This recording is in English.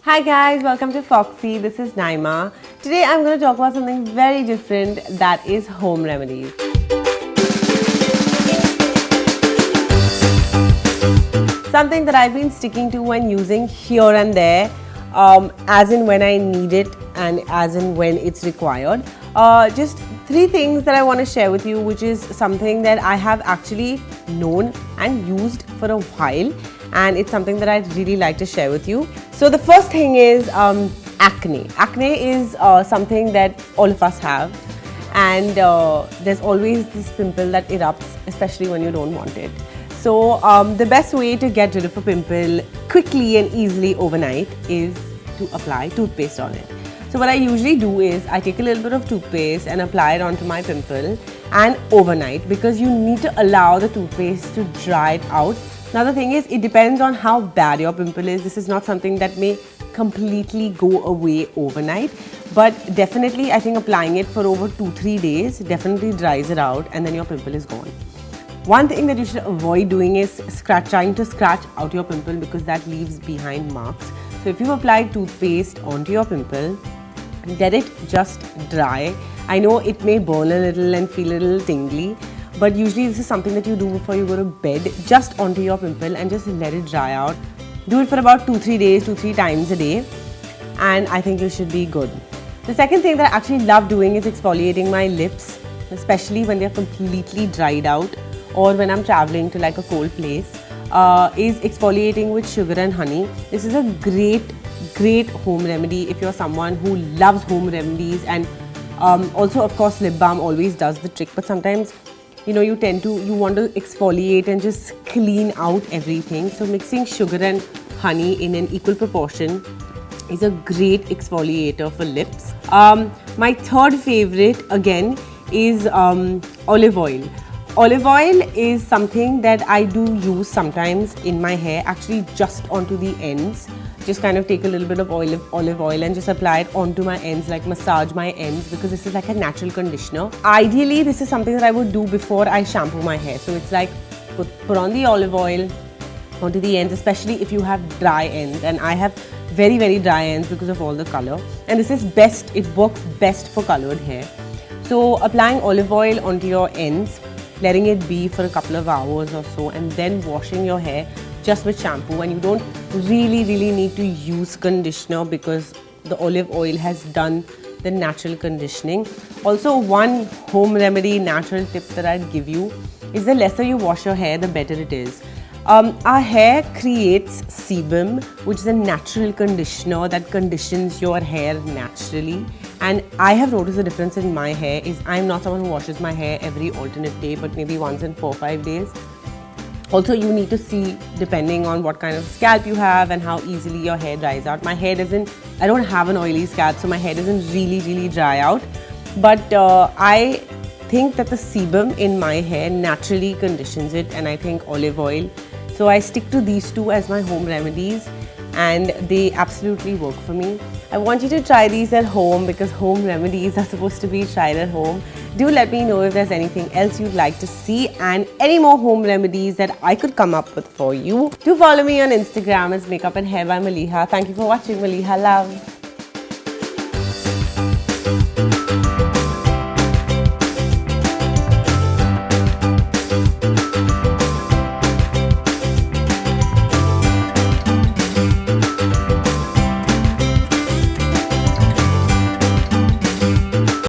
Hi guys, welcome to Foxy. This is Naima. Today I'm going to talk about something very different, that is home remedies. Something that I've been sticking to and using here and there, as in when I need it and as in when it's required. Just 3 things that I want to share with you, which is something that I have actually known and used for a while, and it's something that I'd really like to share with you. So the first thing is acne. Acne is something that all of us have, and there's always this pimple that erupts, especially when you don't want it. So the best way to get rid of a pimple quickly and easily overnight is to apply toothpaste on it. So what I usually do is I take a little bit of toothpaste and apply it onto my pimple and overnight, because you need to allow the toothpaste to dry it out. Now the thing is, it depends on how bad your pimple is. This is not something that may completely go away overnight, but definitely I think applying it for over 2-3 days definitely dries it out, and then your pimple is gone. One thing that you should avoid doing is trying to scratch out your pimple, because that leaves behind marks. So if you've applied toothpaste onto your pimple, let it just dry. I know it may burn a little and feel a little tingly, but usually this is something that you do before you go to bed, just onto your pimple, and just let it dry out. Do it for about 2-3 days, 2-3 times a day, and I think you should be good. The second thing that I actually love doing is exfoliating my lips, especially when they're completely dried out, or when I'm traveling to like a cold place, is exfoliating with sugar and honey. This is a great home remedy if you're someone who loves home remedies, and also of course lip balm always does the trick, but sometimes you want to exfoliate and just clean out everything. So mixing sugar and honey in an equal proportion is a great exfoliator for lips. My third favorite again is olive oil. Olive oil is something that I do use sometimes in my hair, actually just onto the ends. Just kind of take a little bit of olive oil and just apply it onto my ends, like massage my ends, because this is like a natural conditioner. Ideally, this is something that I would do before I shampoo my hair. So it's like put on the olive oil onto the ends, especially if you have dry ends, and I have very dry ends because of all the color, and this is best, it works best for colored hair. So applying olive oil onto your ends, letting it be for a couple of hours or so, and then washing your hair just with shampoo. And you don't really need to use conditioner, because the olive oil has done the natural conditioning. Also, one home remedy natural tip that I'd give you is the lesser you wash your hair, the better it is. Our hair creates sebum, which is a natural conditioner that conditions your hair naturally. And I have noticed the difference in my hair is I'm not someone who washes my hair every alternate day, but maybe once in 4-5 days. Also, you need to see, depending on what kind of scalp you have and how easily your hair dries out. I don't have an oily scalp, so my hair doesn't really dry out. But I think that the sebum in my hair naturally conditions it, and I think olive oil. So I stick to these 2 as my home remedies, and they absolutely work for me. I want you to try these at home, because home remedies are supposed to be tried at home. Do let me know if there's anything else you'd like to see, and any more home remedies that I could come up with for you. Do follow me on Instagram as Makeup and Hair by Maliha. Thank you for watching. Maliha love.